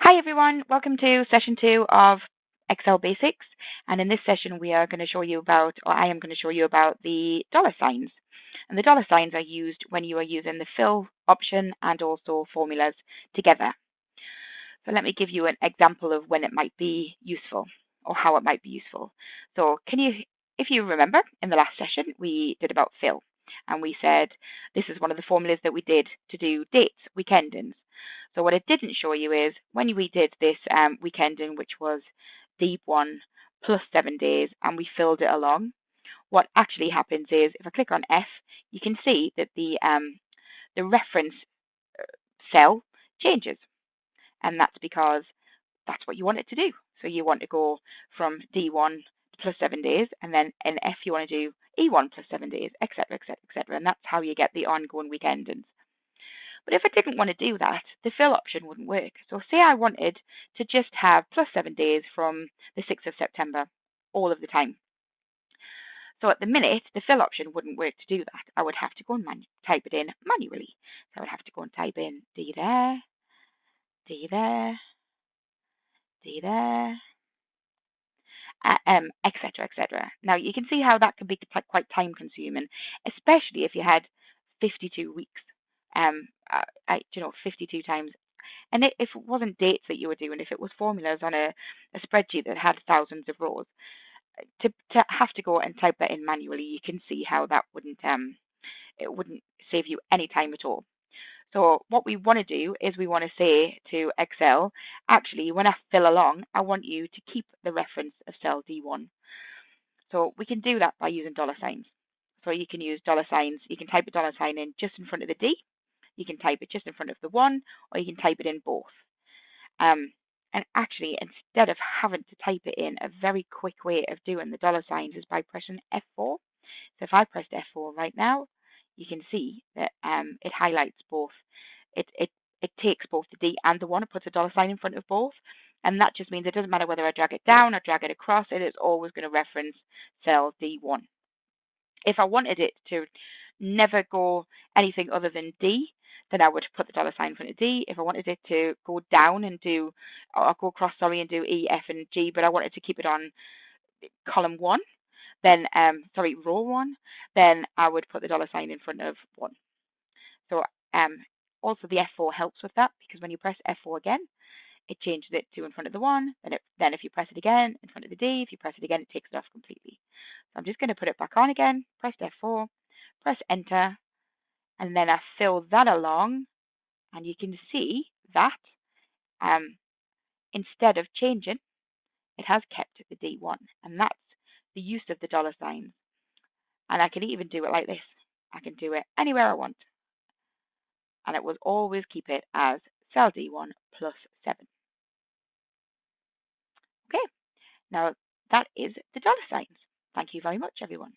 Hi everyone, welcome to session 2 of Excel Basics. And in this session we are going to show you about, or I am going to show you about the dollar signs. And the dollar signs are used when you are using the fill option and also formulas together. So let me give you an example of when it might be useful or how it might be useful. So if you remember in the last session, we did about fill and we said this is one of the formulas that we did to do dates, week endings. So what it didn't show you is when we did this week ending, which was D1 plus 7 days, and we filled it along, what actually happens is if I click on F, you can see that the reference cell changes. And that's because that's what you want it to do. So you want to go from D1 plus 7 days, and then in F you want to do E1 plus 7 days, etc., etc., etc. And that's how you get the ongoing week endings. But if I didn't want to do that, the fill option wouldn't work. So say I wanted to just have plus 7 days from the 6th of September all of the time. So at the minute, the fill option wouldn't work to do that. I would have to go and type it in manually. So I would have to go and type in D there, D there, D there, etc., etc. Now you can see how that can be quite time consuming, especially if you had 52 weeks. 52 times. And if it wasn't dates that you were doing, if it was formulas on a spreadsheet that had thousands of rows, to have to go and type that in manually, you can see how that wouldn't save you any time at all. So what we want to do is we want to say to Excel, actually, when I fill along, I want you to keep the reference of cell D1. So we can do that by using dollar signs. So you can use dollar signs. You can type a dollar sign in just in front of the D. You can type it just in front of the 1, or you can type it in both. And actually, instead of having to type it in, a very quick way of doing the dollar signs is by pressing F4. So if I pressed F4 right now, you can see that it highlights both. It takes both the D and the 1 and puts a dollar sign in front of both. And that just means it doesn't matter whether I drag it down or drag it across, it is always going to reference cell D1. If I wanted it to never go anything other than D, then I would put the dollar sign in front of D. If I wanted it to go down and or go across, and do E, F, and G, but I wanted to keep it on column 1, then, row 1, then I would put the dollar sign in front of 1. So also the F4 helps with that, because when you press F4 again, it changes it to in front of the 1. Then if you press it again in front of the D, if you press it again, it takes it off completely. So I'm just going to put it back on again, press F4, press enter, and then I fill that along, and you can see that instead of changing, it has kept the D1, and that's the use of the dollar signs. And I can even do it like this. I can do it anywhere I want, and it will always keep it as cell D1 plus 7. Okay, now that is the dollar signs. Thank you very much, everyone.